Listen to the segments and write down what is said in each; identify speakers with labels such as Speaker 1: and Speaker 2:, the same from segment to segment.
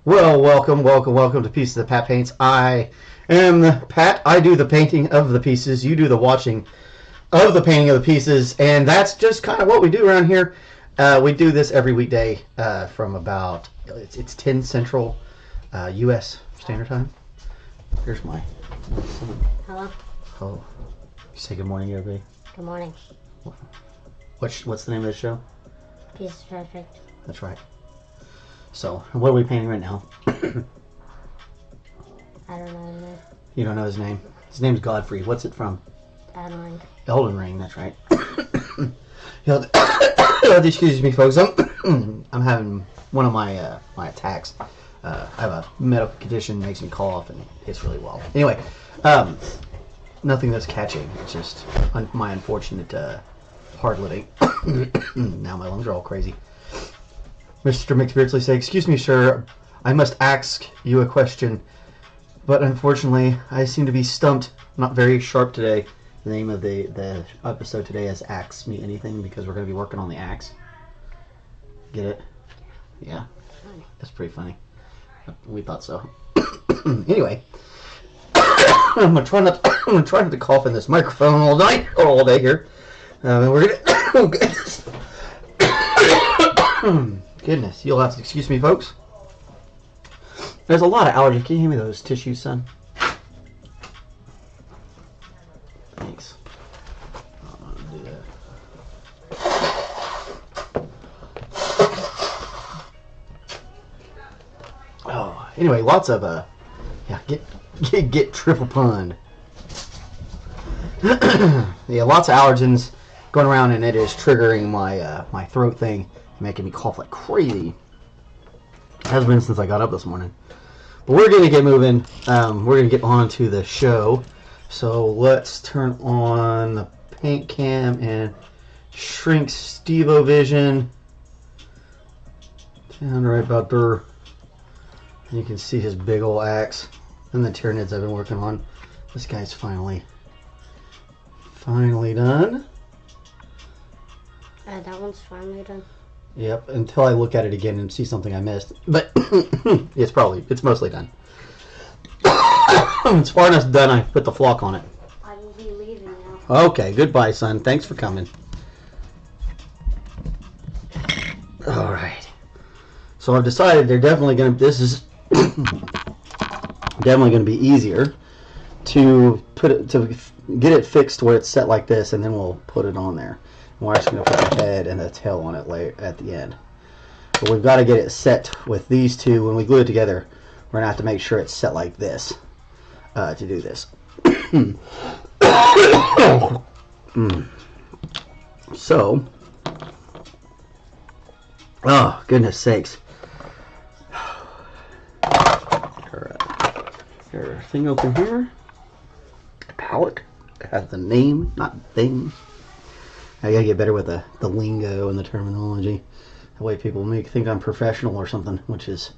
Speaker 1: Well, welcome to Pieces of Pat Paints. I am Pat. I do the painting of the pieces. You do the watching of the painting of the pieces. And that's just kind of what we do around here. We do this every weekday from about, it's 10 Central U.S. Standard Time. Here's my son.
Speaker 2: Hello.
Speaker 1: Oh, you say good morning, everybody.
Speaker 2: Good morning.
Speaker 1: What's the name of the show?
Speaker 2: Pieces Perfect.
Speaker 1: That's right. So, what are we painting right now?
Speaker 2: I don't know his name.
Speaker 1: You don't know his name? His name's Godfrey. What's it from?
Speaker 2: Elden.
Speaker 1: Elden Ring, that's right. Excuse me, folks. I'm having one of my my attacks. I have a medical condition that makes me cough, and it's really well. Anyway, nothing that's catching. It's just my unfortunate hard living. Now my lungs are all crazy. Mr. McSpiritsley said, "Excuse me, sir. I must ask you a question, but unfortunately, I seem to be stumped. Not very sharp today." The name of the episode today is Ask Me Anything, because we're going to be working on the axe. Get it? Yeah. That's pretty funny. We thought so. Anyway, I'm gonna try not to cough in this microphone all night or all day here. We're gonna. Oh, goodness. Goodness, you'll have to excuse me, folks. There's a lot of allergies. Can you hand me those tissues, son? Thanks. I'll do that. Oh, anyway, lots of yeah, get triple punned. Yeah, lots of allergens going around, and it is triggering my my throat thing, making me cough like crazy. It has been since I got up this morning. But we're going to get moving. We're going to get on to the show. So let's turn on the paint cam and shrink Stevo Vision down right about there. And you can see his big old axe and the Tyranids I've been working on. This guy's finally done.
Speaker 2: That one's finally done.
Speaker 1: Yep, until I look at it again and see something I missed. But it's mostly done. It's far enough done, I put the flock on it.
Speaker 2: I will be leaving now.
Speaker 1: Okay, goodbye, son. Thanks for coming. Alright. So I've decided this is definitely going to be easier to get it fixed where it's set like this, and then we'll put it on there. We're actually going to put the head and the tail on it later at the end. But we've got to get it set with these two. When we glue it together, we're going to have to make sure it's set like this to do this. So, oh, goodness sakes. Your thing open here. Palette. It has the name, not thing. I gotta get better with the lingo and the terminology. That way people make think I'm professional or something, which is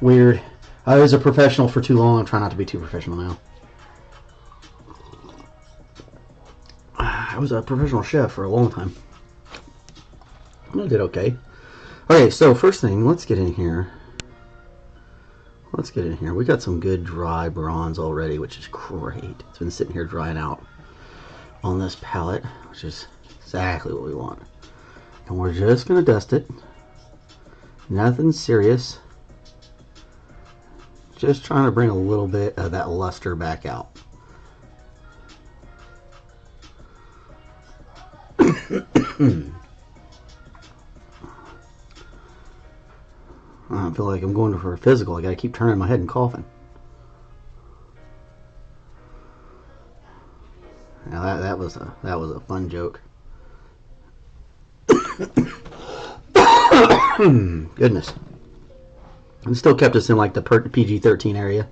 Speaker 1: weird. I was a professional for too long. I'm trying not to be too professional now. I was a professional chef for a long time. I did okay. Okay, so first thing, let's get in here. We got some good dry bronze already, which is great. It's been sitting here drying out on this palette, which is exactly what we want. And we're just going to dust it. Nothing serious. Just trying to bring a little bit of that luster back out. I feel like I'm going for a physical. I gotta keep turning my head and coughing. Now that was a fun joke. Goodness. And still kept us in like the PG-13 area.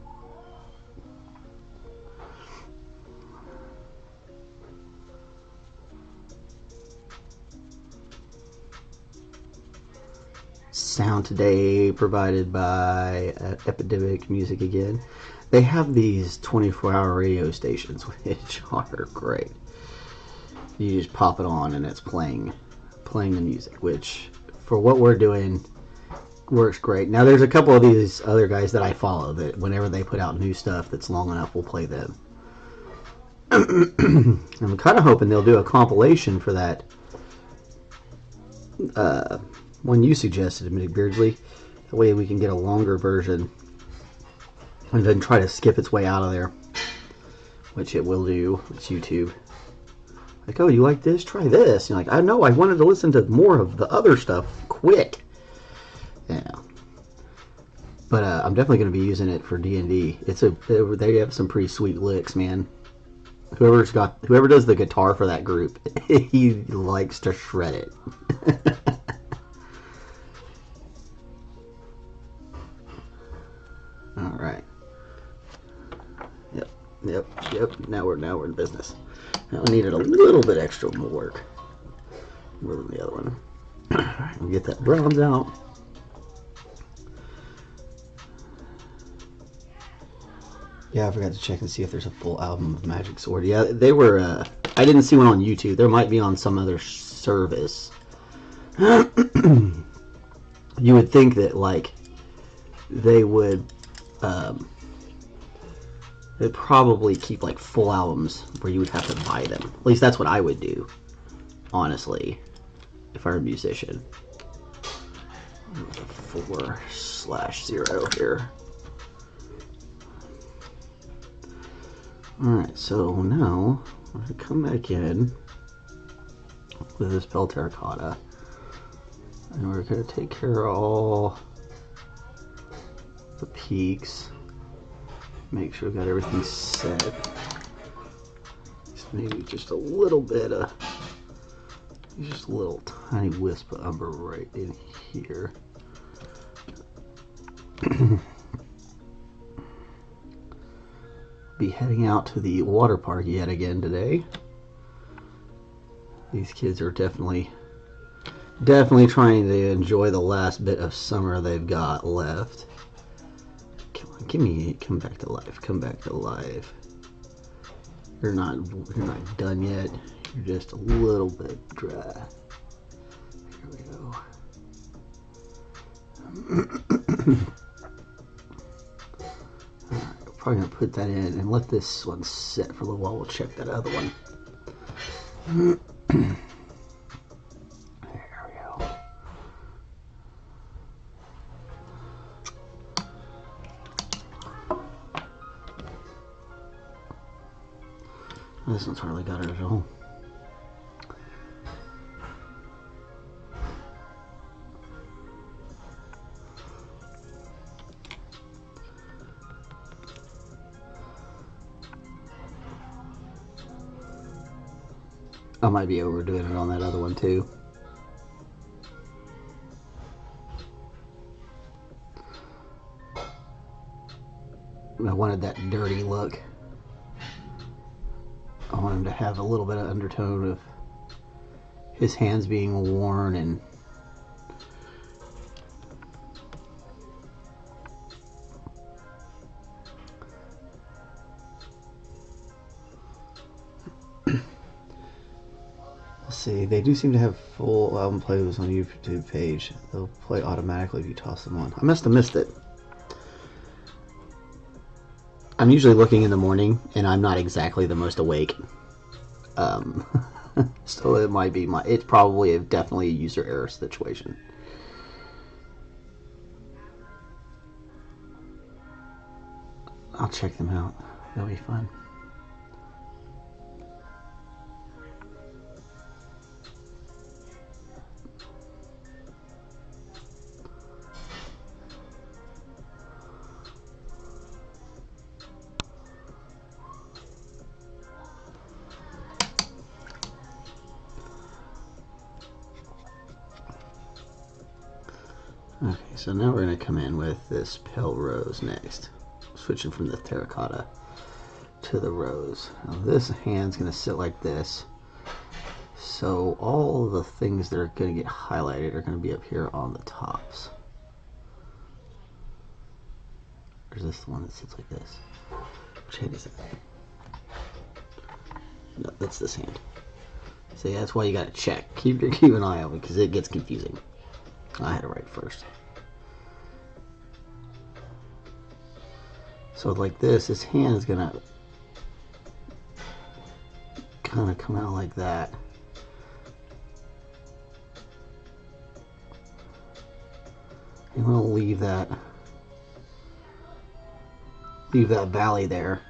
Speaker 1: Sound today provided by Epidemic Music again. They have these 24-hour radio stations, which are great. You just pop it on and it's playing the music, which for what we're doing works great. Now there's a couple of these other guys that I follow that whenever they put out new stuff that's long enough, we'll play them. I'm kind of hoping they'll do a compilation for that one you suggested, Beardsley. That way we can get a longer version and then try to skip its way out of there, which it will do. It's YouTube. Like, oh, you like this? Try this. You're like, I know, I wanted to listen to more of the other stuff quick. Yeah. But I'm definitely going to be using it for D&D. They have some pretty sweet licks, man. Whoever does the guitar for that group, he likes to shred it. All right. Yep. Now we're in business. That one needed a little bit extra more work. More than the other one. All right, we'll get that bronze out. Yeah, I forgot to check and see if there's a full album of Magic Sword. Yeah, they were. I didn't see one on YouTube. There might be on some other service. You would think that like they would. They'd probably keep like full albums where you would have to buy them. At least that's what I would do, honestly, if I were a musician. 4/0 here. Alright, so now I'm going to come back in with this Terracotta. And we're going to take care of all the peaks. Make sure we got everything set. Maybe just a little bit of, just a little tiny wisp of Umber right in here. Be heading out to the water park yet again today. These kids are definitely trying to enjoy the last bit of summer they've got left. Come on, come back to life. Come back to life. You're not done yet. You're just a little bit dry. Here we go. Alright, probably gonna put that in and let this one sit for a little while. We'll check that other one. There we go. This one's hardly got it at all. I might be overdoing it on that other one too. I wanted that dirty look. I want him to have a little bit of undertone of his hands being worn and let's see, they do seem to have full album playlists on the YouTube page. They'll play automatically if you toss them on. I must have missed it. I'm usually looking in the morning, and I'm not exactly the most awake. So it might be it's probably definitely a user error situation. I'll check them out. That'll be fun. Okay, so now we're going to come in with this pale rose next. Switching from the terracotta to the rose. Now this hand's going to sit like this. So all the things that are going to get highlighted are going to be up here on the tops. Or is this the one that sits like this? Which hand is it? No, that's this hand. So yeah, that's why you got to check. Keep an eye on it because it gets confusing. I had it right first. So like this, his hand is going to kind of come out like that. And we'll leave that valley there.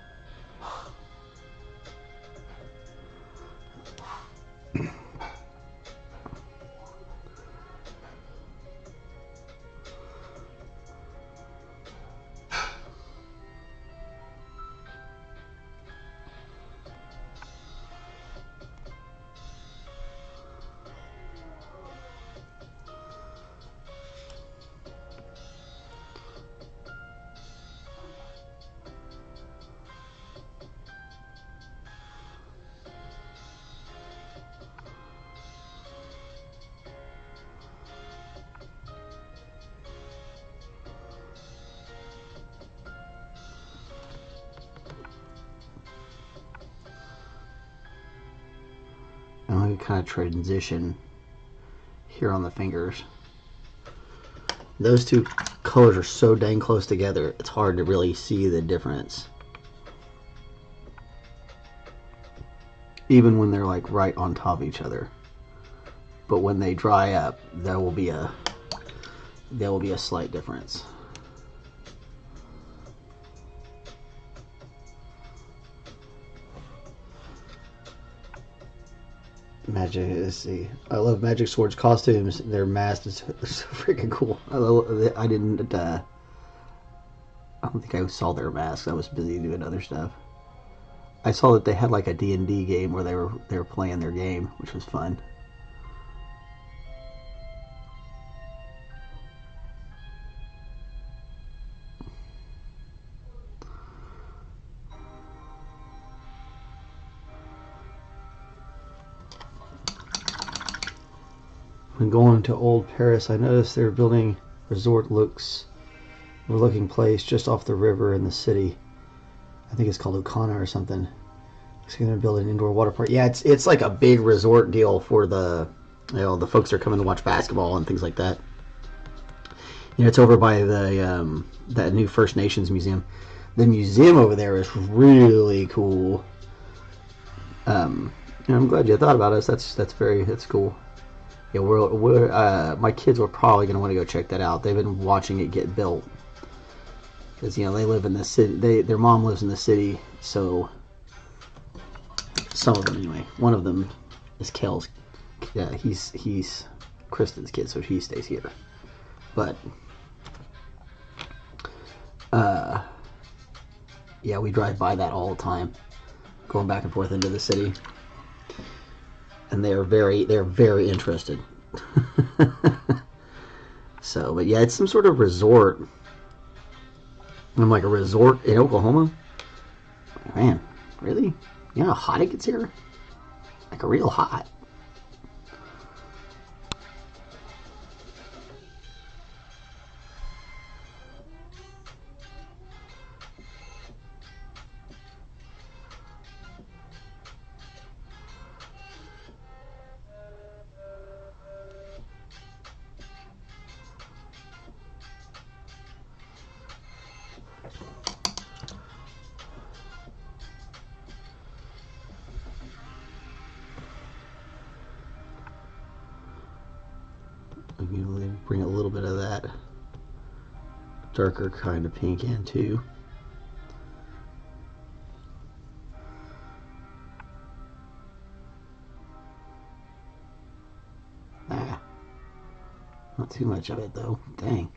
Speaker 1: And we kind of transition here on the fingers. Those two colors are so dang close together, it's hard to really see the difference. Even when they're like right on top of each other. But when they dry up, there will be a slight difference. Magic, let's see. I love Magic Sword's costumes. Their mask is so freaking cool. I didn't. I don't think I saw their masks. I was busy doing other stuff. I saw that they had like a D&D game where they were playing their game, which was fun. When going to Old Paris, I noticed they're building resort looking place just off the river in the city. I think it's called Ochre or something. It's going to build an indoor water park. Yeah, it's like a big resort deal for the folks that are coming to watch basketball and things like that. You know, it's over by the that new First Nations museum. The museum over there is really cool. And I'm glad you thought about us. That's cool. Yeah, my kids were probably going to want to go check that out. They've been watching it get built because they live in the city. Their mom lives in the city, so some of them anyway. One of them is Kale's. Yeah, he's Kristen's kid, so he stays here. But yeah, we drive by that all the time, going back and forth into the city. And they're very interested. So, but yeah, it's some sort of resort. I'm like, a resort in Oklahoma? Man, really? You know how hot it gets here? Like, a real hot. Bring a little bit of that darker kind of pink in too. Not too much of it though. Dang.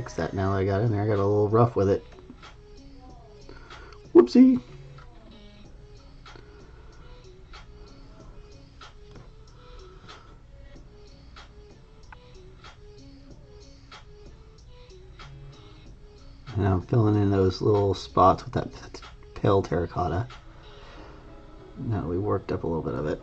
Speaker 1: fix that now that I got in there. I got a little rough with it. Whoopsie. And I'm filling in those little spots with that pale terracotta. Now we worked up a little bit of it.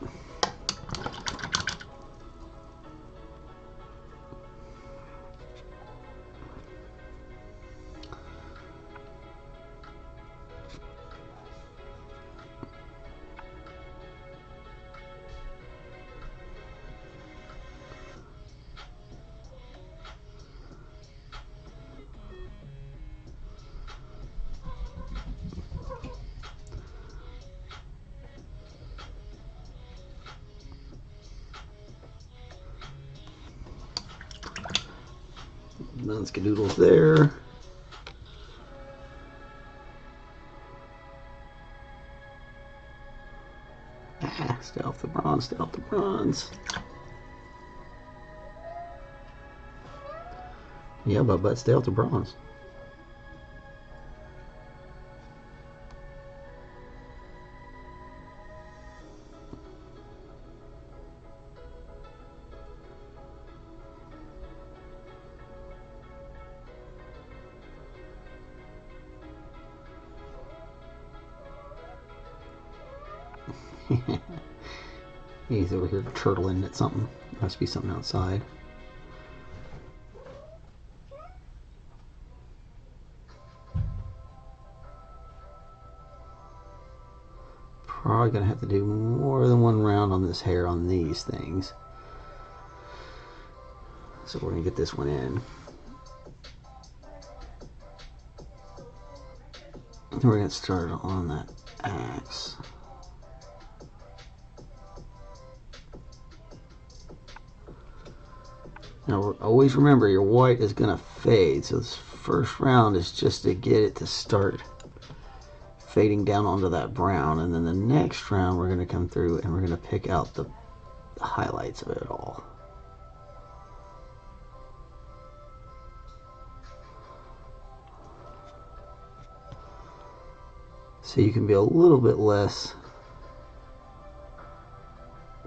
Speaker 1: None skadoodles there. Ah, stay off the bronze, stay off the bronze. Yeah, but stay off the bronze. He's over here turtling at something. Must be something outside. Probably gonna have to do more than one round on this hair on these things. So we're gonna get this one in. And we're gonna start on that axe. Now always remember your white is going to fade, so this first round is just to get it to start fading down onto that brown, and then the next round we're going to come through and we're going to pick out the highlights of it all. So you can be a little bit less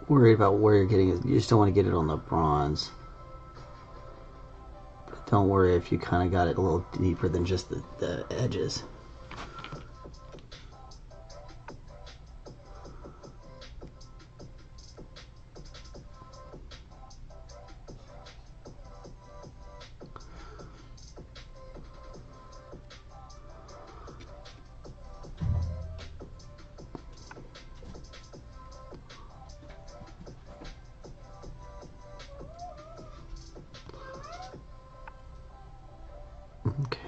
Speaker 1: worried about where you're getting it. You just don't want to get it on the bronze. Don't worry if you kind of got it a little deeper than just the edges.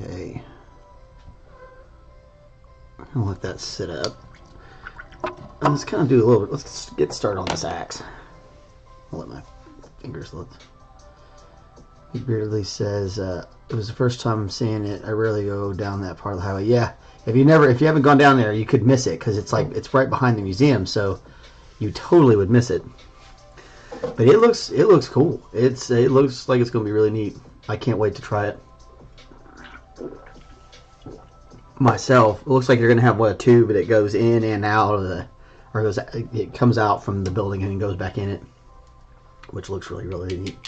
Speaker 1: Okay, I'll let that sit up. Let's kind of do a little bit. Let's get started on this axe. I'll let my fingers look. He weirdly says, "It was the first time I'm seeing it. I rarely go down that part of the highway." Yeah, if you haven't gone down there, you could miss it because it's right behind the museum, so you totally would miss it. But it looks cool. It looks like it's going to be really neat. I can't wait to try it myself. It looks like you're going to have a tube that goes in and out of the, or it comes out from the building and goes back in it, which looks really, really neat.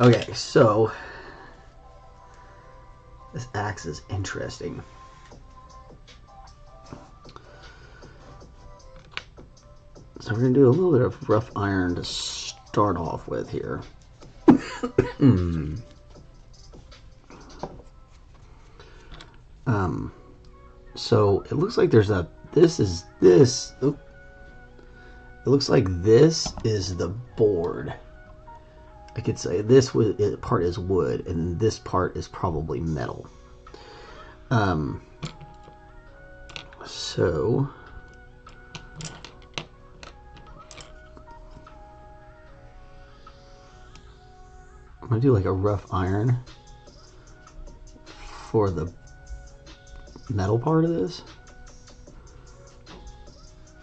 Speaker 1: Okay, so this axe is interesting. So we're going to do a little bit of rough iron to start off with here. So it looks like there's a, it looks like this is the board. I could say this part is wood and this part is probably metal. So I'm gonna do like a rough iron for the metal part of this,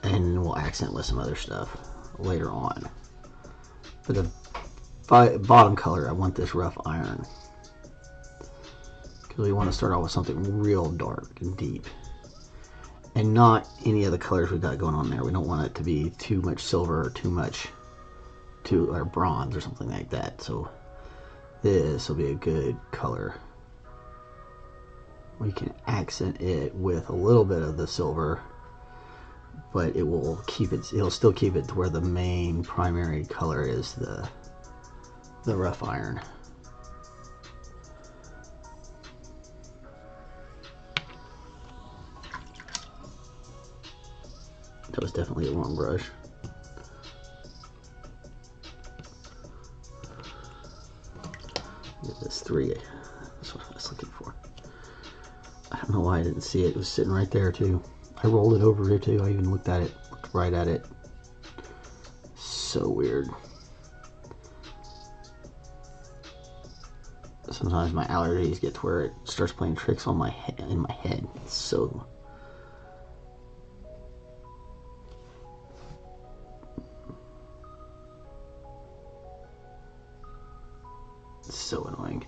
Speaker 1: and we'll accent with some other stuff later on. For the bottom color, I want this rough iron. Because we want to start off with something real dark and deep. And not any of the colors we've got going on there. We don't want it to be too much silver or too much or bronze or something like that. So this will be a good color. We can accent it with a little bit of the silver, but it will keep it. It'll still keep it to where the main primary color is the rough iron. That was definitely a long brush. Get this 3. That's what I was looking for. I don't know why I didn't see it. It was sitting right there too. I rolled it over here too. I even looked at it, looked right at it. So weird. Sometimes my allergies get to where it starts playing tricks on my head, in my head. It's so annoying.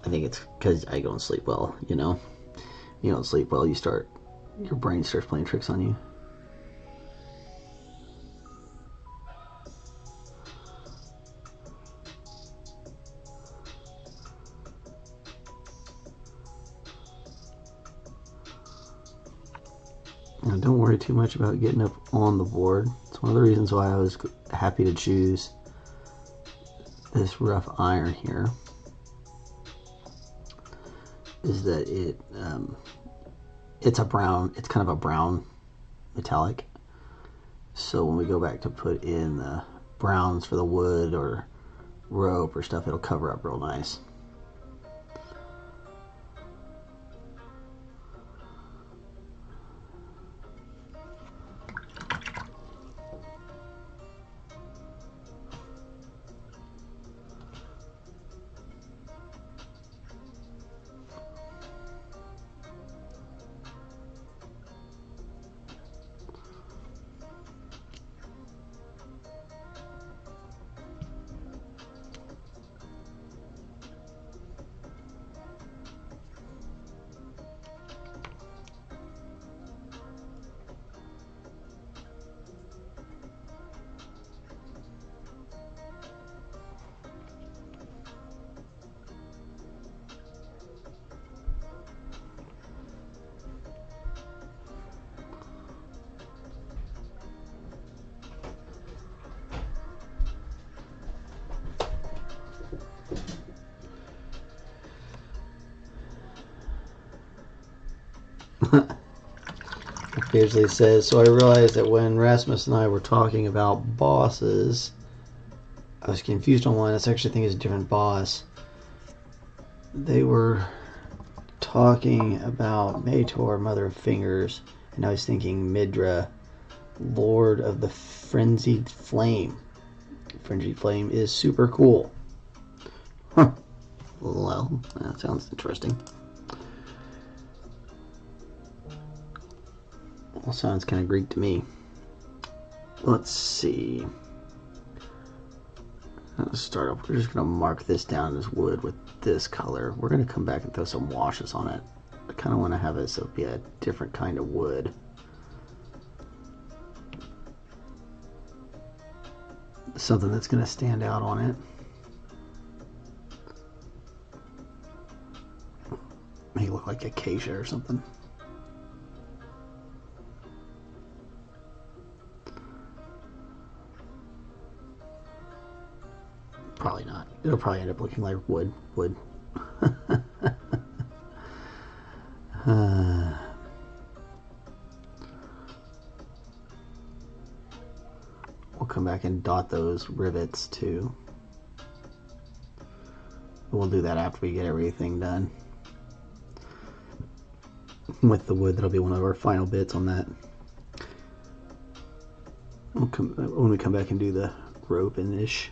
Speaker 1: I think it's because I don't sleep well, you know? You don't sleep well, your brain starts playing tricks on you. Now, don't worry too much about getting up on the board. It's one of the reasons why I was happy to choose this rough iron here, is that it's a brown, it's kind of a brown metallic. So when we go back to put in the browns for the wood or rope or stuff, it'll cover up real nice. Usually says, so I realized that when Rasmus and I were talking about bosses, I was confused on one. I actually think it's a different boss. They were talking about Mator, Mother of Fingers, and I was thinking Midra, Lord of the Frenzied Flame. Frenzied Flame is super cool. Huh. Well, that sounds interesting. All sounds kind of Greek to me. Let's see. Let's start off. We're just going to mark this down as wood with this color. We're going to come back and throw some washes on it. I kind of want to have it so be a different kind of wood. Something that's going to stand out on it. Make it look like acacia or something. Probably not. It'll probably end up looking like wood. We'll come back and dot those rivets too. We'll do that after we get everything done. With the wood, that'll be one of our final bits on that. When we come back and do the rope and ish.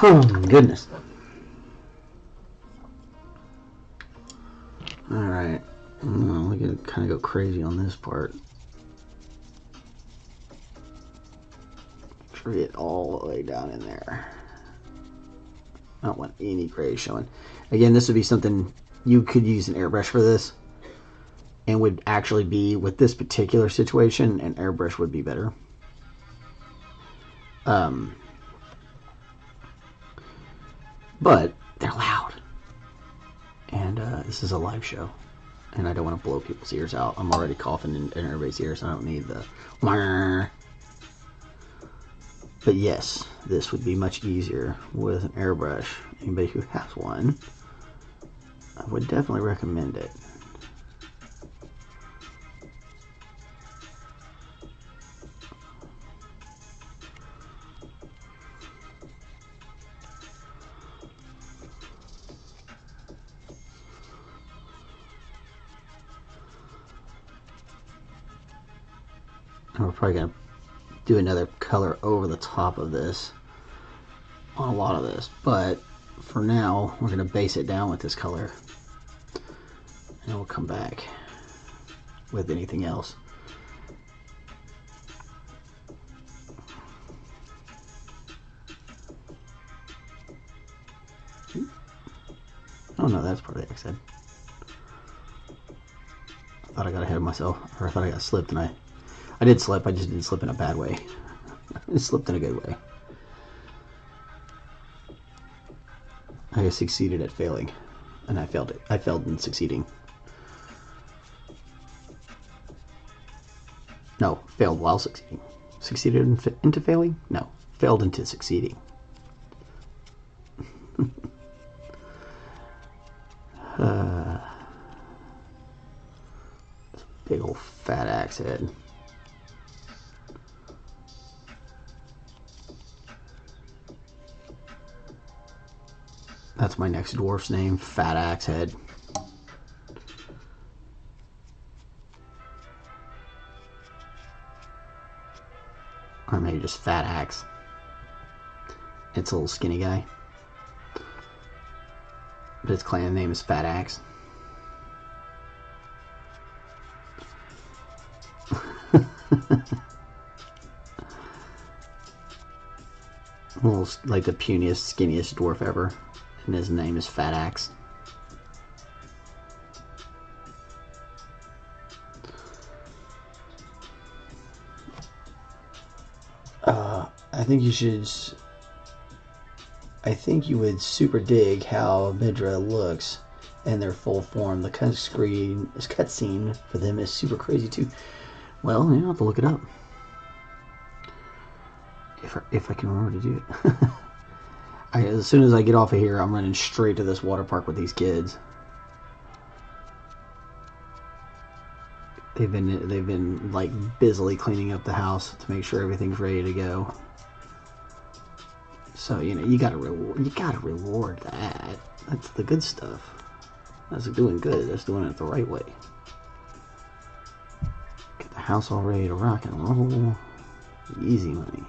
Speaker 1: Oh, goodness. Alright. We're going to kind of go crazy on this part. Trim it all the way down in there. I don't want any gray showing. Again, this would be something you could use an airbrush for this. And would actually be, with this particular situation, an airbrush would be better. But they're loud. And this is a live show. And I don't want to blow people's ears out. I'm already coughing in everybody's ears. I don't need the... But yes, this would be much easier with an airbrush. Anybody who has one, I would definitely recommend it. We're probably going to do another color over the top of this on a lot of this, but for now we're going to base it down with this color and we'll come back with anything else. Oh no, that's part of the exit. I thought I got ahead of myself, or I thought I got slipped, and I did slip. I just didn't slip in a bad way. I slipped in a good way. I succeeded at failing, and I failed it. I failed in succeeding. No, failed while succeeding. Succeeded into failing? No, failed into succeeding. Big old fat axe head. That's my next dwarf's name, Fat Axe Head. Or maybe just Fat Axe. It's a little skinny guy. But his clan name is Fat Axe. Like the puniest, skinniest dwarf ever. And his name is Fat Axe. I think you should... I think you would super dig how Midra looks in their full form. The cutscene for them is super crazy too. Well, you have to look it up. If I can remember to do it. As soon as I get off of here, I'm running straight to this water park with these kids. They've been like busily cleaning up the house to make sure everything's ready to go. So you know you gotta reward that. That's the good stuff. That's doing good. That's doing it the right way. Get the house all ready to rock and roll. Easy money.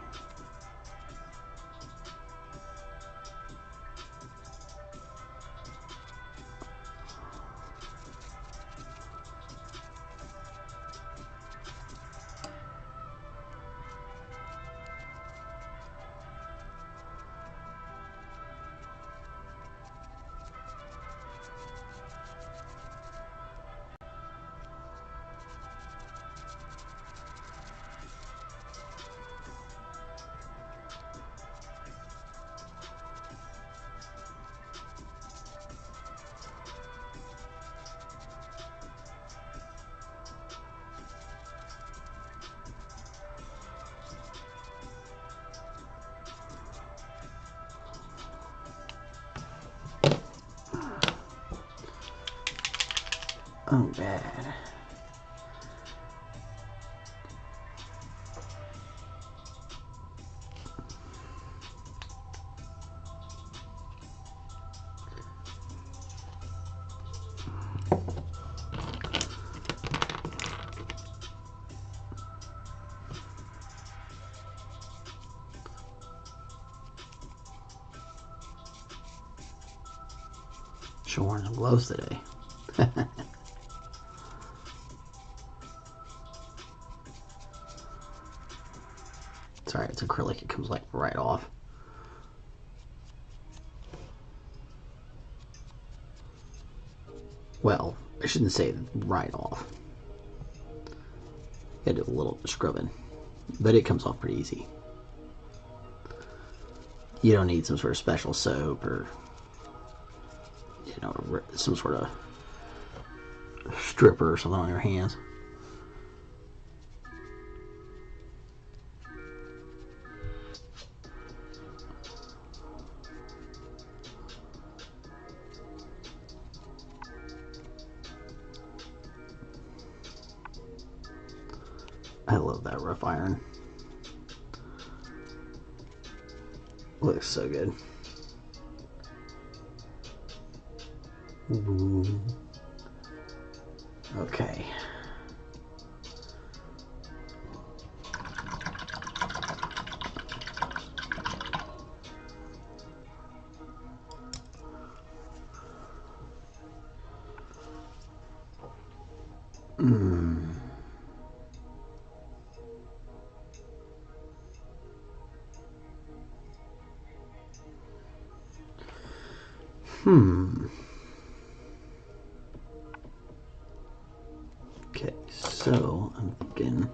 Speaker 1: Oh, bad. showing some gloves today. Sorry, it's acrylic. It comes like right off. Well, I shouldn't say right off. You gotta do a little scrubbing, but it comes off pretty easy. You don't need some sort of special soap or, you know, some sort of stripper or something on your hands. I love that rough iron. Looks so good. Ooh. Okay. Okay, so I'm thinking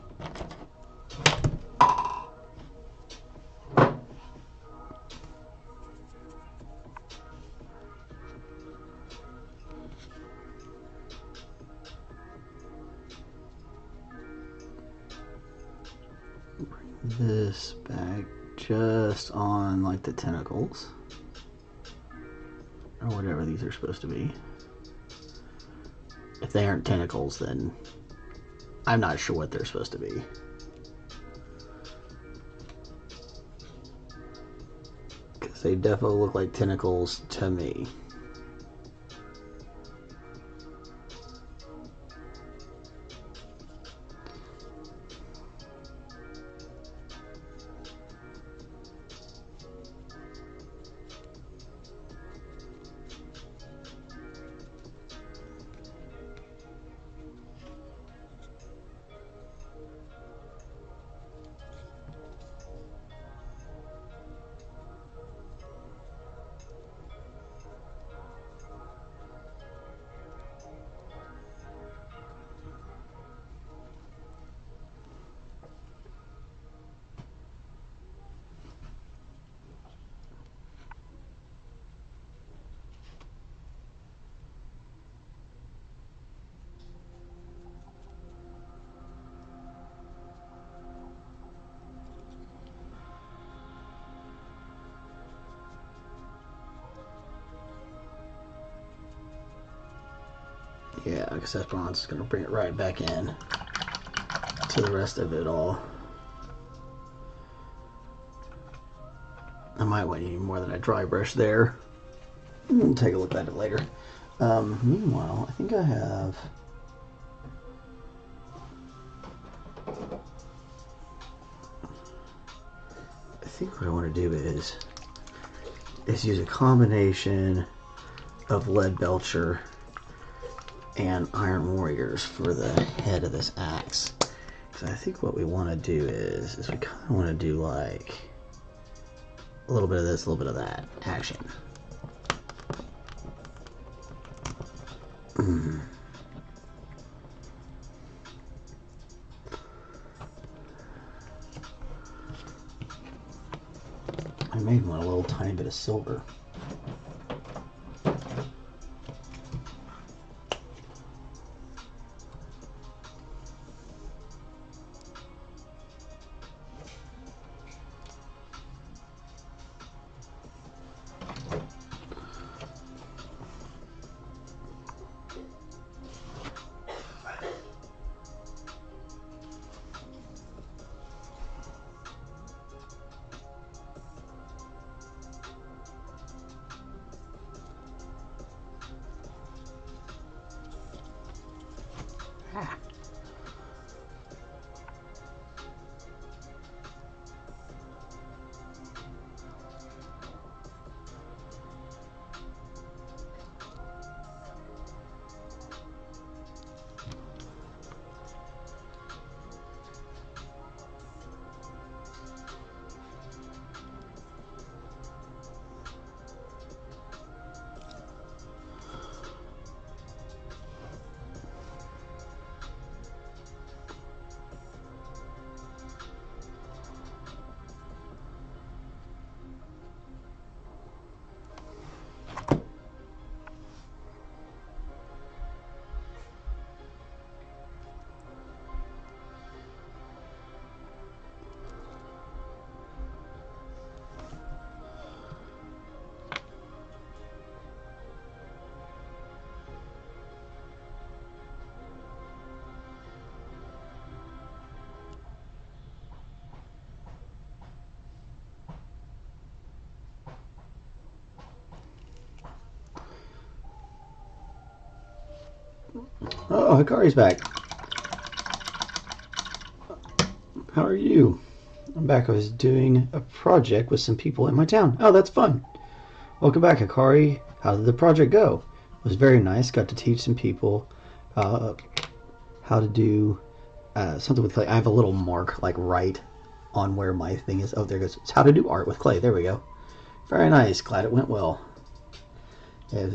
Speaker 1: bring this back just on like the tentacles. Or whatever these are supposed to be. If they aren't tentacles, then I'm not sure what they're supposed to be. Because they definitely look like tentacles to me. Yeah, because that bronze is going to bring it right back in to the rest of it all. I might want any more than a dry brush there. We'll take a look at it later. Meanwhile, I think I have... I think what I want to do is use a combination of lead Belcher and Iron Warriors for the head of this axe. Because I think what we want to do is we kind of want to do like a little bit of this, a little bit of that action. I made one a little tiny bit of silver. Oh, Hikari's back. How are you? I'm back. I was doing a project with some people in my town. Oh, that's fun. Welcome back, Hikari. How did the project go? It was very nice. Got to teach some people how to do something with clay. I have a little mark like right on where my thing is. Oh, there it goes. It's how to do art with clay. There we go. Very nice. Glad it went well. Yeah,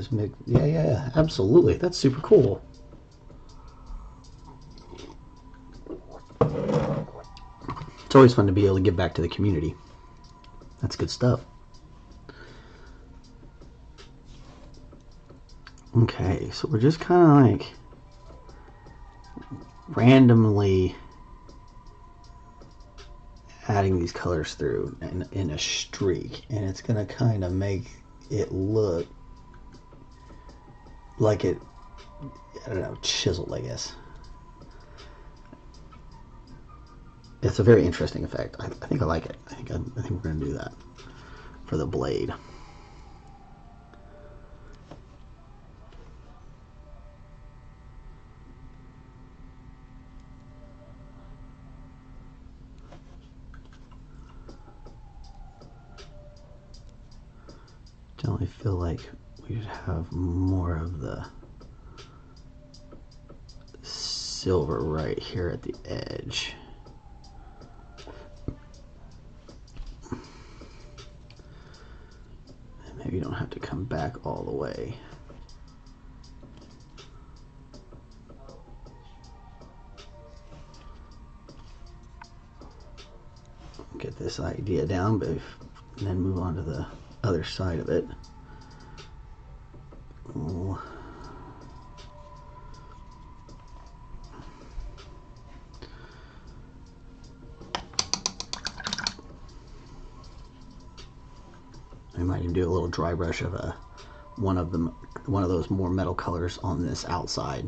Speaker 1: yeah, absolutely. That's super cool. It's always fun to be able to give back to the community. That's good stuff. Okay, so we're just kind of like randomly adding these colors through in a streak, and it's going to kind of make it look like it, I don't know, chiseled, I guess. It's a very interesting effect. I think I like it. I think we're going to do that for the blade. Generally feel like we should have more of the silver right here at the edge. And maybe you don't have to come back all the way. Get this idea down, but then move on to the other side of it. Ooh. I might even do a little dry brush of one of those more metal colors on this outside.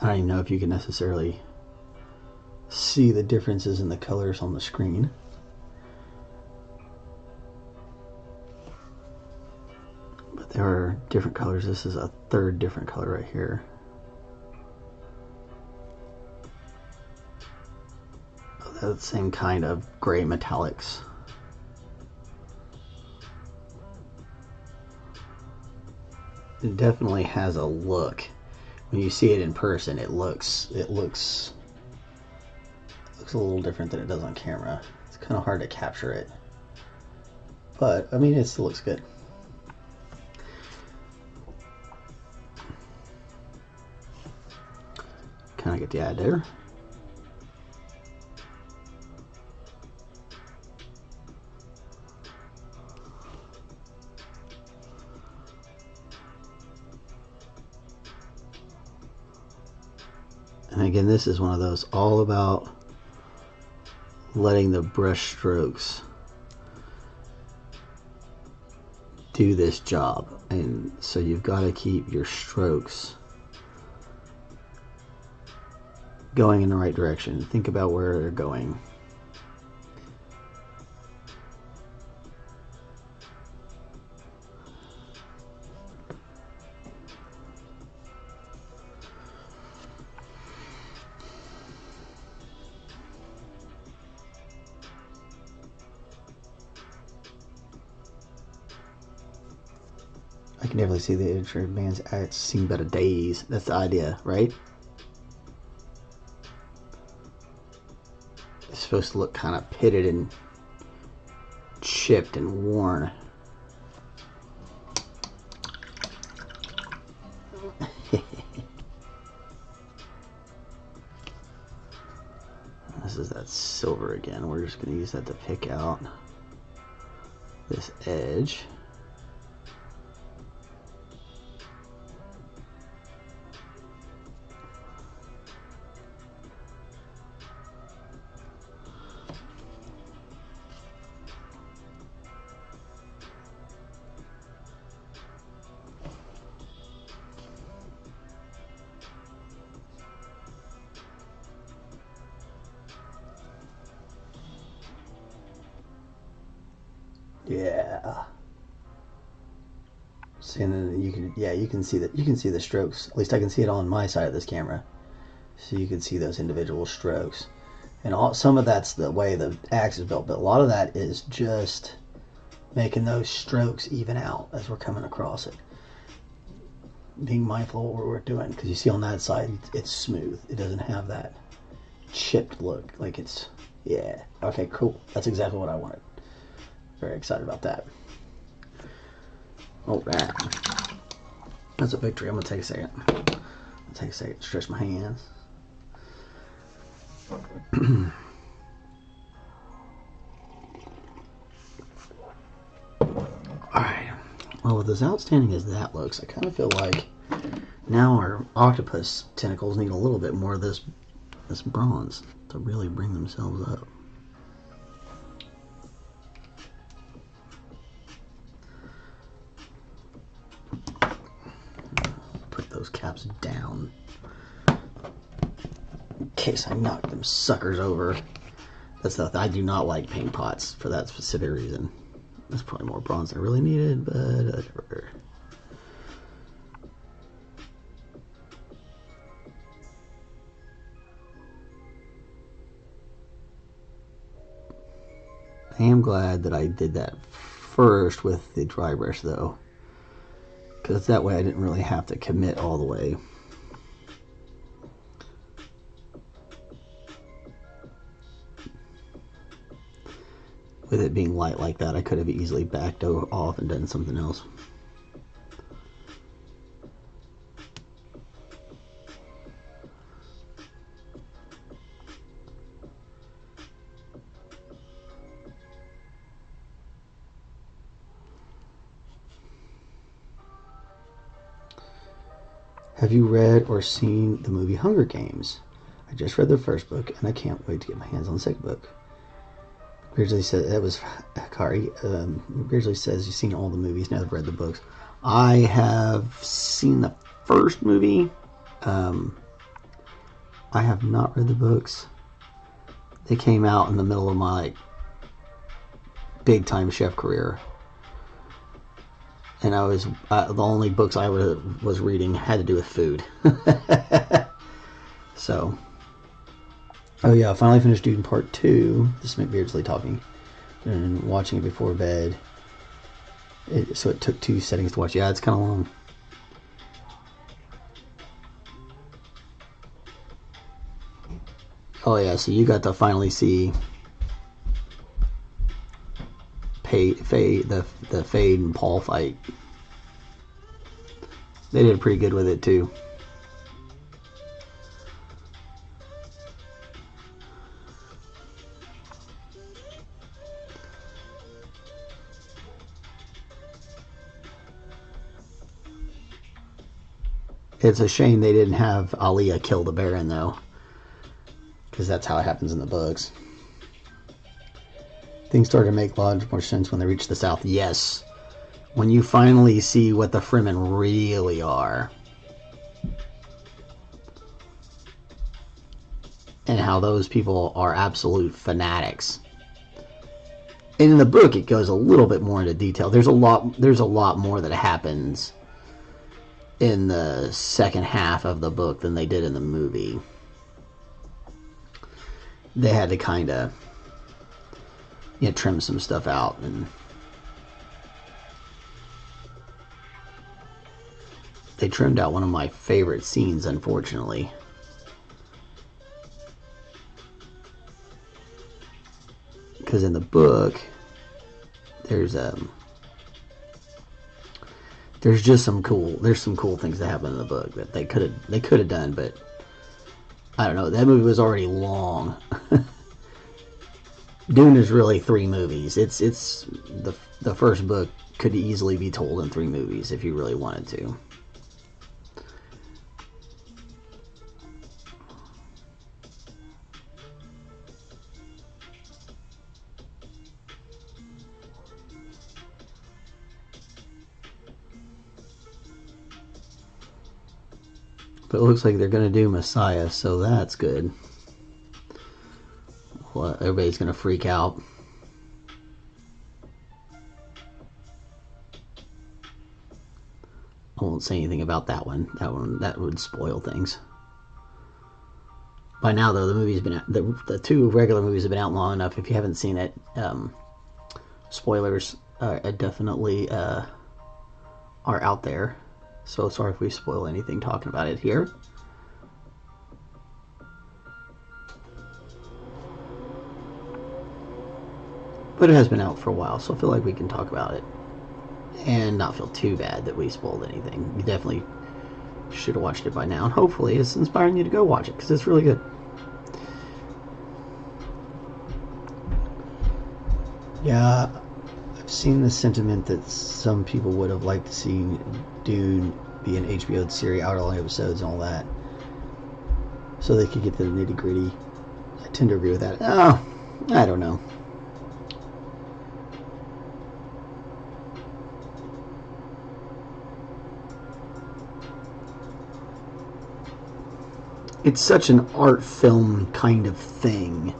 Speaker 1: I don't even know if you can necessarily see the differences in the colors on the screen. But there are different colors. This is a third different color right here. That same kind of gray metallics. It definitely has a look. When you see it in person, it looks a little different than it does on camera. It's kind of hard to capture it, but I mean, it still looks good. Kind of get the idea. And again, this is one of those all about letting the brush strokes do this job. And so you've got to keep your strokes going in the right direction. Think about where they're going. I can definitely see the intro bands it's seen better days. That's the idea, right? It's supposed to look kind of pitted and chipped and worn. This is that silver again. We're just going to use that to pick out this edge. Yeah. See, and then you can see that, you can see the strokes. At least I can see it on my side of this camera. So you can see those individual strokes. And some of that's the way the axe is built, but a lot of that is just making those strokes even out as we're coming across it. Being mindful of what we're doing, because you see on that side, it's smooth. It doesn't have that chipped look. Like it's, yeah. Okay, cool. That's exactly what I wanted. Very excited about that. All right. That's a victory. I'm going to take a second. Take a second to stretch my hands. Alright. Well, with as outstanding as that looks, I kind of feel like now our octopus tentacles need a little bit more of this bronze to really bring themselves up. Put those caps down in case I knock them suckers over. That's the, I do not like paint pots for that specific reason. That's probably more bronze than I really needed, but whatever. I am glad that I did that first with the dry brush though, because that way I didn't really have to commit all the way. With it being light like that, I could have easily backed off and done something else. Have you read or seen the movie Hunger Games? I just read the first book and I can't wait to get my hands on the second book. Beardsley said that was Kari. Beardsley says you've seen all the movies, now I've read the books. I have seen the first movie. I have not read the books. They came out in the middle of my big time chef career, and I was the only books I was reading had to do with food. So. Oh yeah, I finally finished Dune Part 2. This is Beardsley talking. And watching it before bed. So it took 2 settings to watch. Yeah, it's kind of long. Oh yeah, so you got to finally see the Fade and Paul fight. They did pretty good with it too. It's a shame they didn't have Aaliyah kill the Baron, though. Because that's how it happens in the books. Things started to make a lot more sense when they reached the South. Yes. When you finally see what the Fremen really are. And how those people are absolute fanatics. And in the book, it goes a little bit more into detail. There's a lot more that happens in the second half of the book than they did in the movie. They had to kind of trim some stuff out, and they trimmed out one of my favorite scenes, unfortunately. Because in the book, there's just some cool things that happen in the book that they could have done, but I don't know. That movie was already long. Dune is really 3 movies. It's the first book could easily be told in 3 movies if you really wanted to. But it looks like they're going to do Messiah, so that's good. Well, everybody's going to freak out. won't say anything about that one. That would spoil things. By now, though, the movie's been the two regular movies have been out long enough. If you haven't seen it, spoilers definitely are out there. So sorry if we spoil anything talking about it here. But it has been out for a while, so I feel like we can talk about it and not feel too bad that we spoiled anything. You definitely should have watched it by now, and hopefully it's inspiring you to go watch it, because it's really good. Yeah, I've seen the sentiment that some people would have liked to see Dune be an HBO series, out all episodes and all that, so they could get to the nitty gritty. I tend to agree with that. Oh, I don't know. It's such an art film kind of thing.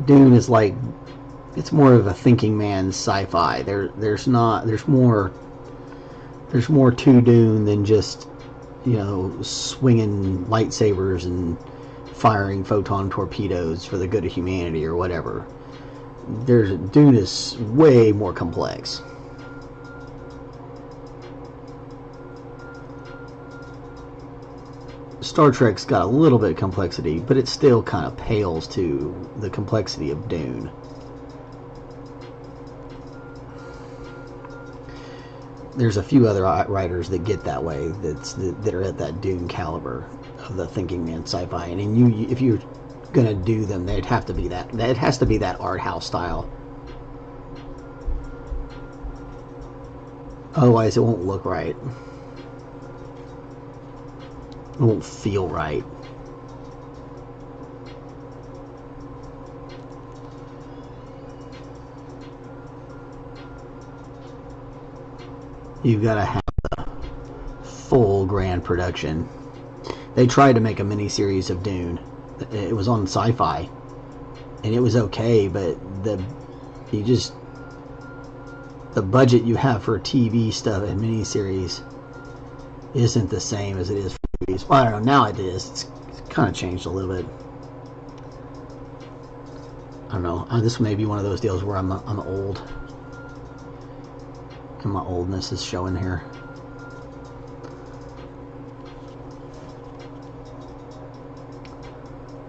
Speaker 1: Dune is like, it's more of a thinking man's sci-fi. There's more to Dune than just, swinging lightsabers and firing photon torpedoes for the good of humanity or whatever. Dune is way more complex. Star Trek's got a little bit of complexity, but it still kind of pales to the complexity of Dune. There's a few other writers that get that way, that are at that Dune caliber of the thinking man sci-fi, and if you're gonna do them, they'd have to be that. It has to be that art house style. Otherwise, it won't look right. It won't feel right. You've got to have the full grand production. They tried to make a mini-series of Dune. It was on Sci-Fi, and it was okay, but the budget you have for TV stuff and mini-series isn't the same as it is for movies. Well, I don't know. Now it is. It's kind of changed a little bit. I don't know. This may be one of those deals where I'm old, and my oldness is showing here.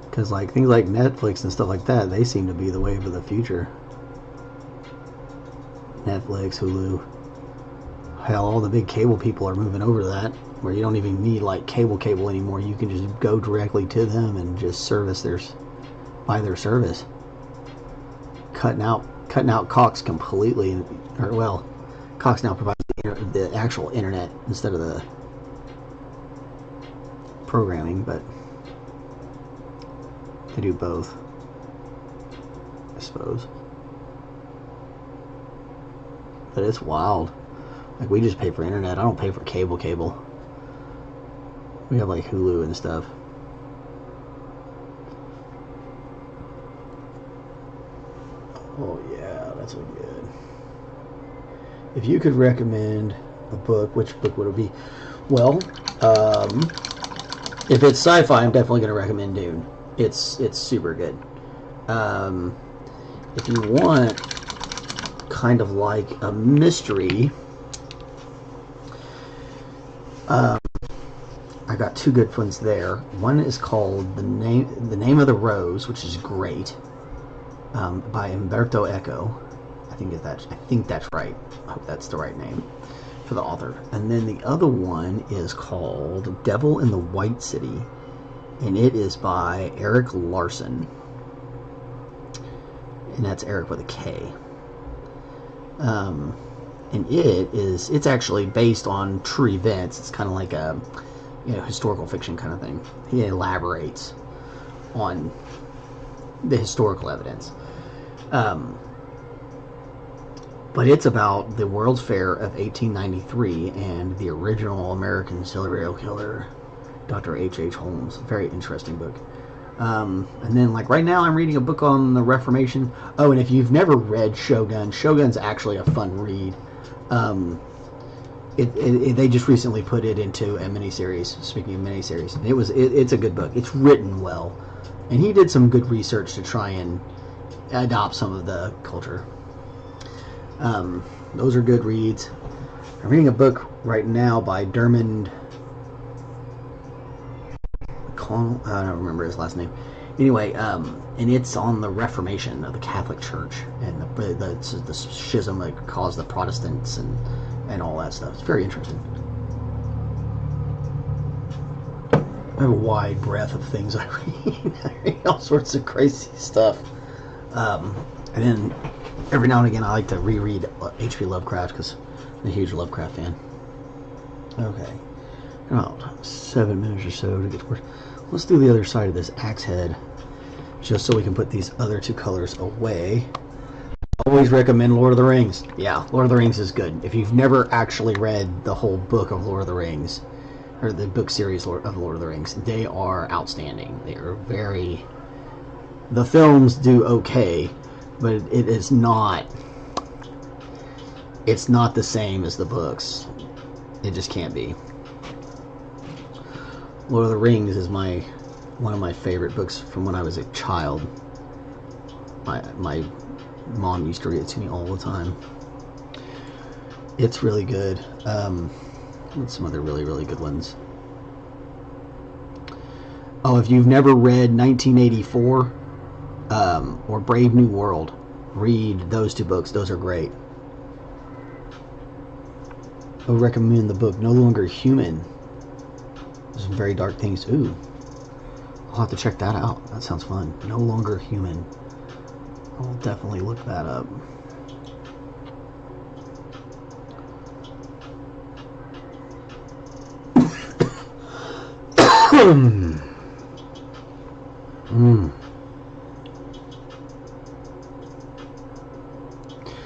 Speaker 1: Because like things like Netflix and stuff like that, they seem to be the wave of the future. Netflix, Hulu. Hell, all the big cable people are moving over to that, where you don't even need like cable anymore. You can just go directly to them and just buy their service. Cutting out Cox completely, or well, Cox now provides the actual internet instead of the programming, but they do both, I suppose. But it's wild. Like, we just pay for internet. I don't pay for cable. We have like Hulu and stuff. Oh yeah, that's so good. If you could recommend a book, which book would it be? Well, if it's sci-fi, I'm definitely going to recommend Dune. It's super good. If you want kind of like a mystery, I got two good ones there. One is called The Name of the Rose, which is great, by Umberto Eco. I think that's right. I hope that's the right name for the author. And then the other one is called Devil in the White City, and it is by Eric Larson, and that's Eric with a K. And it's actually based on true events. It's kind of like a historical fiction kind of thing. He elaborates on the historical evidence. But it's about the World's Fair of 1893 and the original American serial killer, Dr. H.H. Holmes. Very interesting book. And then, like, right now I'm reading a book on the Reformation. Oh, and if you've never read Shogun, Shogun's actually a fun read. They just recently put it into a miniseries. Speaking of miniseries, it's a good book. It's written well, and he did some good research to try and adopt some of the culture. Those are good reads. I'm reading a book right now by Dermond. I don't remember his last name. Anyway, and it's on the Reformation of the Catholic Church and the schism that caused the Protestants and all that stuff. It's very interesting. I have a wide breadth of things I read. I read all sorts of crazy stuff. And then every now and again I like to reread H.P. Lovecraft because I'm a huge Lovecraft fan. Okay. About 7 minutes or so to get to work. Let's do the other side of this axe head just so we can put these other two colors away. Always recommend Lord of the Rings. Yeah, Lord of the Rings is good. If you've never actually read the whole book of Lord of the Rings, or the book series of Lord of the Rings, they are outstanding. They are very... The films do okay, but it is not... It's not the same as the books. It just can't be. Lord of the Rings is one of my favorite books from when I was a child. My mom used to read it to me all the time. It's really good. What's some other really, really good ones? Oh, if you've never read 1984 or Brave New World, read those two books. Those are great. I would recommend the book No Longer Human. Some very dark things. Ooh, I'll have to check that out. That sounds fun. No Longer Human. I'll definitely look that up.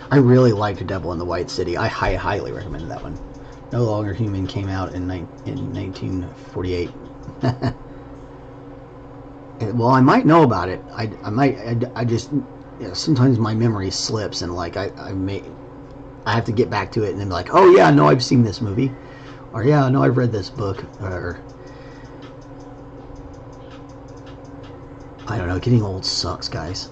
Speaker 1: I really liked Devil in the White City. I highly recommend that one. No Longer Human came out in 1948. Well, I might know about it. I just, you know, sometimes my memory slips, and like I have to get back to it, and then be like, oh yeah, no, I've seen this movie, or yeah, no, I've read this book, or I don't know. Getting old sucks, guys.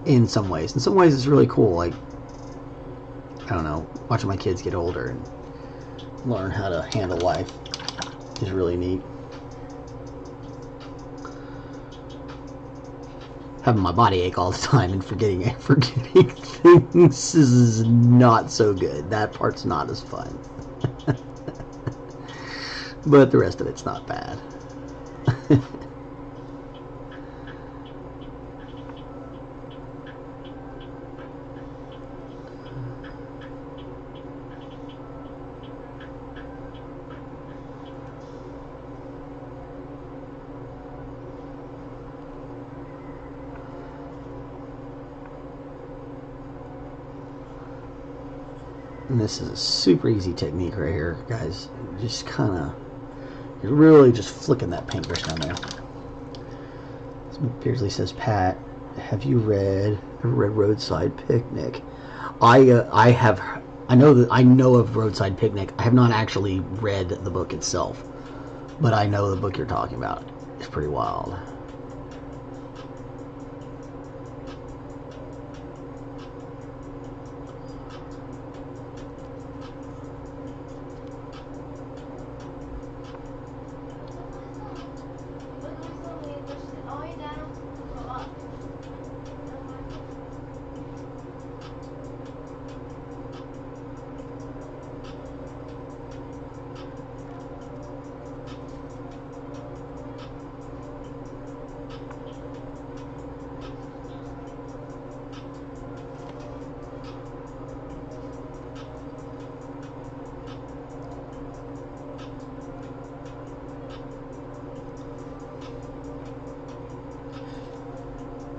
Speaker 1: In some ways it's really cool. Like, I don't know, watching my kids get older and learn how to handle life is really neat. Having my body ache all the time and forgetting things is not so good. That part's not as fun. But the rest of it's not bad. And this is a super easy technique right here, guys. Just kind of, you're really just flicking that paintbrush down there. Beardsley says, Pat, have you ever read Roadside Picnic? I know of Roadside Picnic. I have not actually read the book itself, but I know the book you're talking about. It's pretty wild.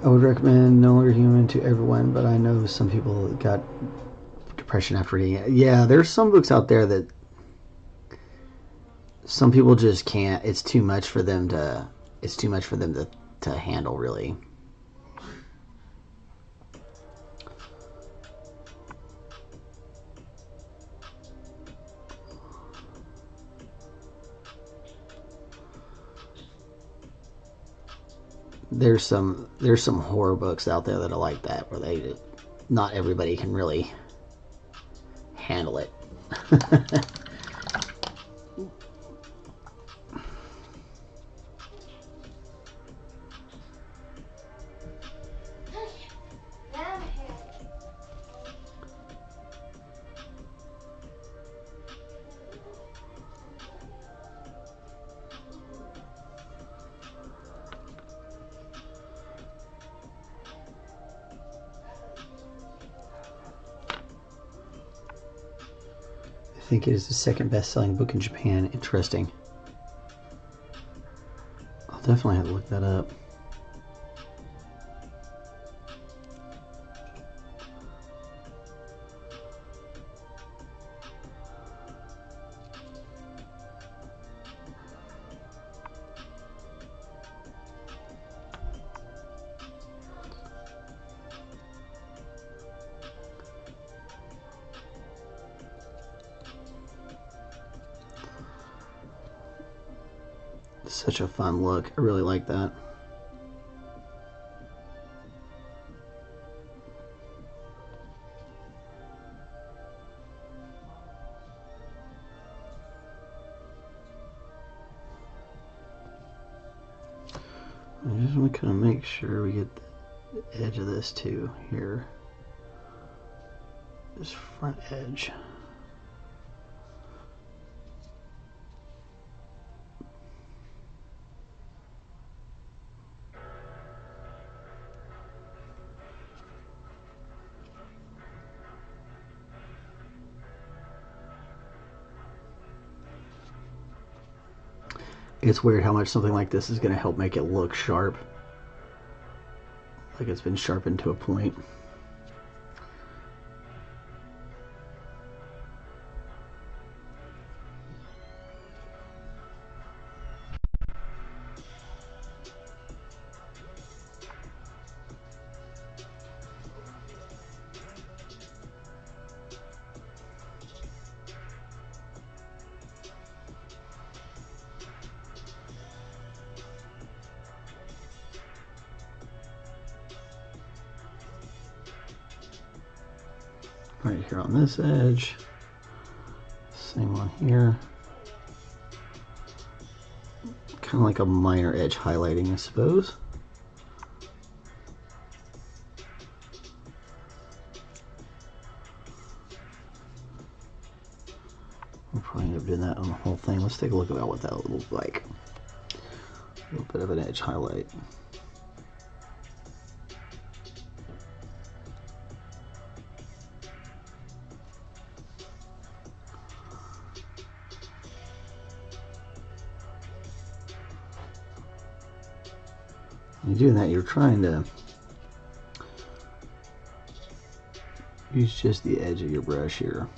Speaker 1: I would recommend No Longer Human to everyone, but I know some people got depression after reading it. Yeah, there's some books out there that some people just can't. It's too much for them to. It's too much for them to handle, really. there's some horror books out there that are like that, where they not everybody can really handle it. I think it is the second best-selling book in Japan. Interesting. I'll definitely have to look that up. Such a fun look. I really like that. I just want to kind of make sure we get the edge of this too here. This front edge. It's weird how much something like this is going to help make it look sharp. Like it's been sharpened to a point. Right here on this edge, same one here. Kind of like a minor edge highlighting, I suppose. We'll probably end up doing that on the whole thing. Let's take a look at what that would look like. A little bit of an edge highlight. When you're doing that, you're trying to use just the edge of your brush here.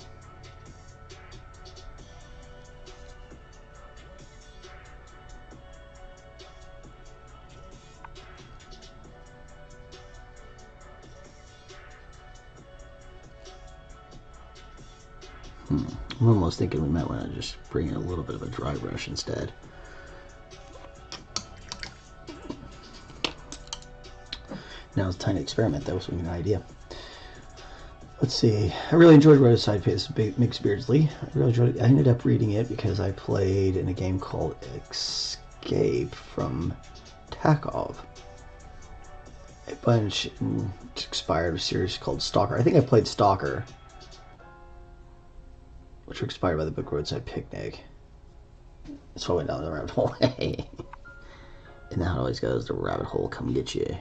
Speaker 1: I'm almost thinking we might want to just bring in a little bit of a dry brush instead. Now it's time to experiment though, so we get an idea. Let's see. I really enjoyed Roadside Mixed Beardsley. I really enjoyed it. I ended up reading it because I played in a game called Escape from Tarkov. A bunch expired a series called Stalker. I think I played Stalker, which were expired by the book Roadside Picnic. So I went down the rabbit hole. And now it always goes, the rabbit hole come get you.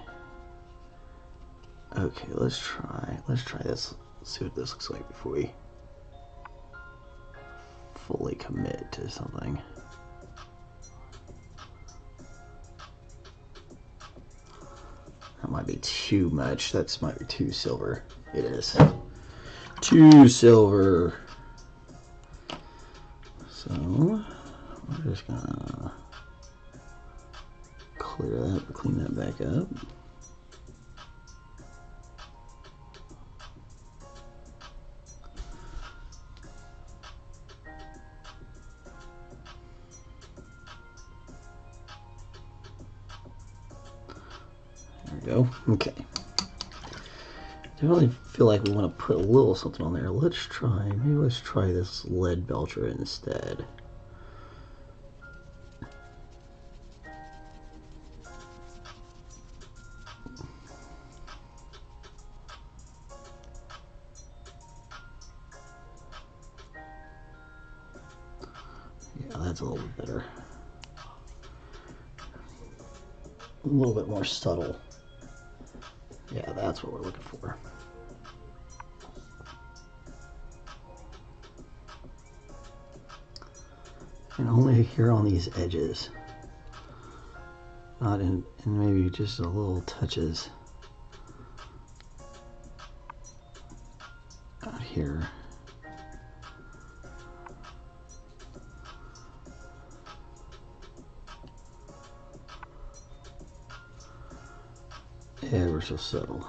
Speaker 1: Okay, let's try this. Let's see what this looks like before we fully commit to something. That might be too much. That might be too silver. It is. Too silver. So, we're just gonna clear that, clean that back up.
Speaker 3: we go. Okay. I really feel like we want to put a little something on there. Let's try this lead Belcher instead. Yeah, that's a little bit better. A little bit more subtle. Yeah, that's what we're looking for. And only here on these edges. Not in, and maybe just a little touches out here. Ever so subtle.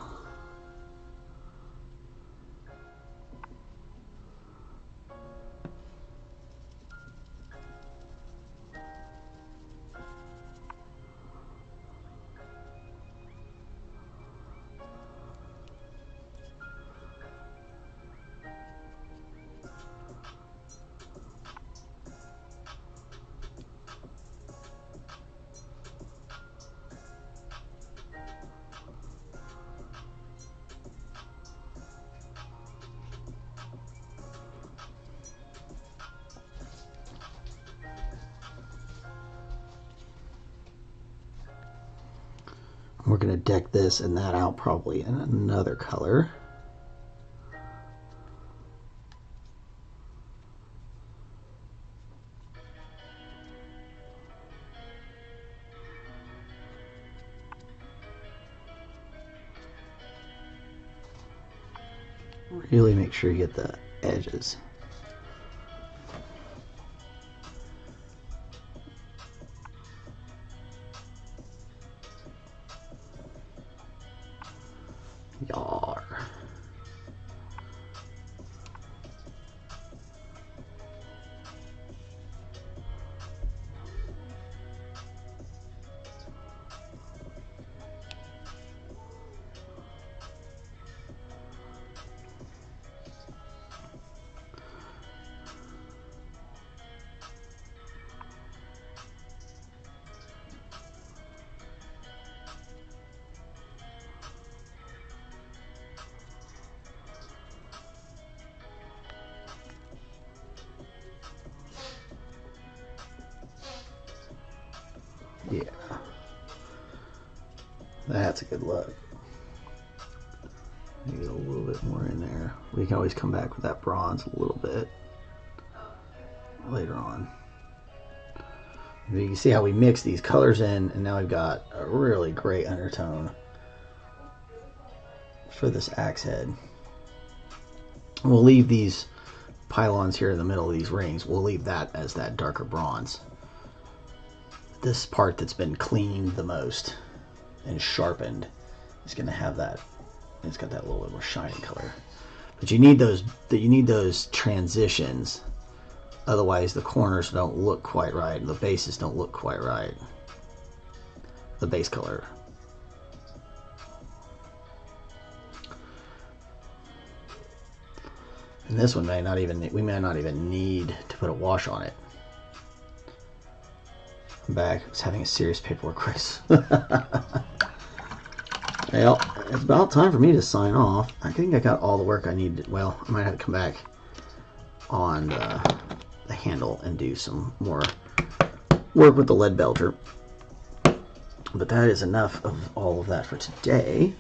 Speaker 3: We're going to deck this and that out probably in another color. Really make sure you get the edges. Yar. Yeah, that's a good look. Maybe a little bit more in there. We can always come back with that bronze a little bit later on. You can see how we mix these colors in, and now we've got a really great undertone for this axe head. We'll leave these pylons here in the middle of these rings. We'll leave that as that darker bronze. This part that's been cleaned the most and sharpened is going to have that. It's got that little bit more shiny color. But you need those transitions. Otherwise, the corners don't look quite right. The bases don't look quite right. The base color. And this one we may not even need to put a wash on it. I'm back. I was having a serious paperwork crisis. Well, it's about time for me to sign off. I think I got all the work I need. Well, I might have to come back on the handle and do some more work with the lead Belcher. But that is enough of all of that for today.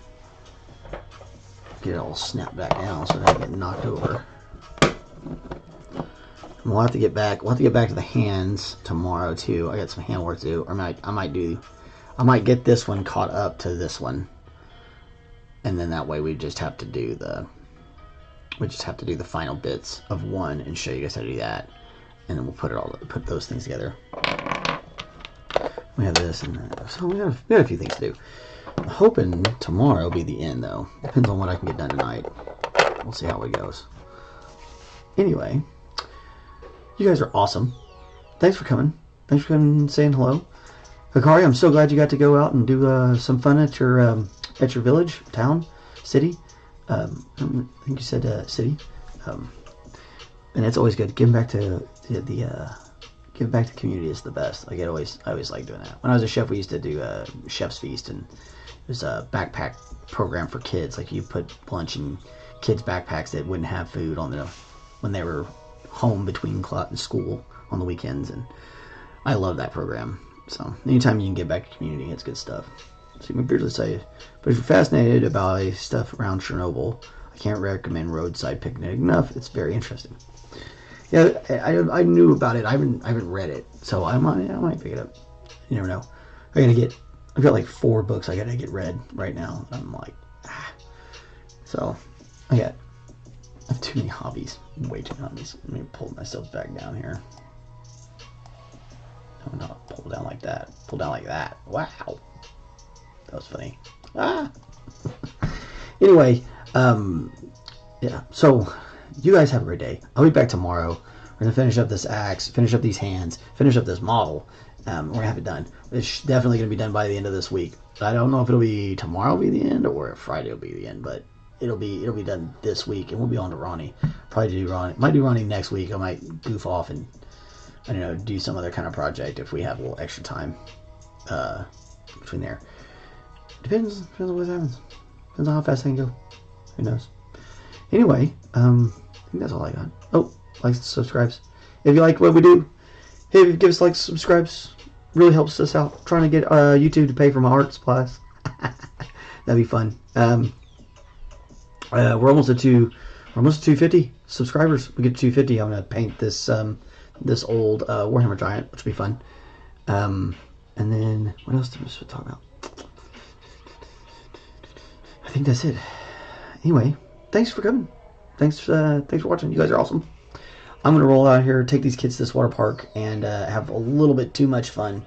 Speaker 3: Get it all snapped back down so it doesn't get knocked over. We'll have to get back. We'll have to get back to the hands tomorrow too. I got some hand work to do. Or I might get this one caught up to this one, and then that way we just have to do the final bits of one and show you guys how to do that, and then we'll put those things together. We have this and that. So we have a few things to do. I'm hoping tomorrow will be the end though. Depends on what I can get done tonight. We'll see how it goes. Anyway. You guys are awesome. Thanks for coming. Thanks for coming and saying hello. Hikari, I'm so glad you got to go out and do some fun at your at your village, town, city. I think you said city. And it's always good. Giving back to giving back to the community is the best. Like I always like doing that. When I was a chef, we used to do a chef's feast, and it was a backpack program for kids. Like you put lunch in kids' backpacks that wouldn't have food on when they were home between school on the weekends, and I love that program. So anytime you can give back to the community, it's good stuff. So you can say, but if you're fascinated by stuff around Chernobyl, I can't recommend Roadside Picnic enough. It's very interesting. Yeah, I knew about it. I haven't read it, so I might pick it up. You never know. I've got like 4 books I gotta get read right now. I'm like, So I have too many hobbies. Way too many hobbies. Let me pull myself back down here. No, not pull down like that. Pull down like that. Wow. That was funny. Anyway, yeah. So you guys have a great day. I'll be back tomorrow. We're gonna finish up this axe, finish up these hands, finish up this model. We're gonna have it done. It's definitely gonna be done by the end of this week. I don't know if it'll be tomorrow will be the end or Friday will be the end, but it'll be done this week, and we'll be on to Ronnie. Probably do Ronnie. Might do Ronnie next week. I might goof off and I don't know, do some other kind of project if we have a little extra time between there. Depends on what happens. Depends on how fast I can go. Who knows? Anyway, I think that's all I got. Oh, likes and subscribes. If you like what we do, hey, give us likes, subscribes. Really helps us out. Trying to get YouTube to pay for my art supplies. That'd be fun. We're almost at 250 subscribers. We get to 250. I'm gonna paint this this old Warhammer Giant, which will be fun. And then what else did we talk about? I think that's it. Anyway, thanks for coming. Thanks for watching. You guys are awesome. I'm gonna roll out here, take these kids to this water park, and have a little bit too much fun.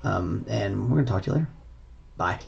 Speaker 3: And we're gonna talk to you later. Bye.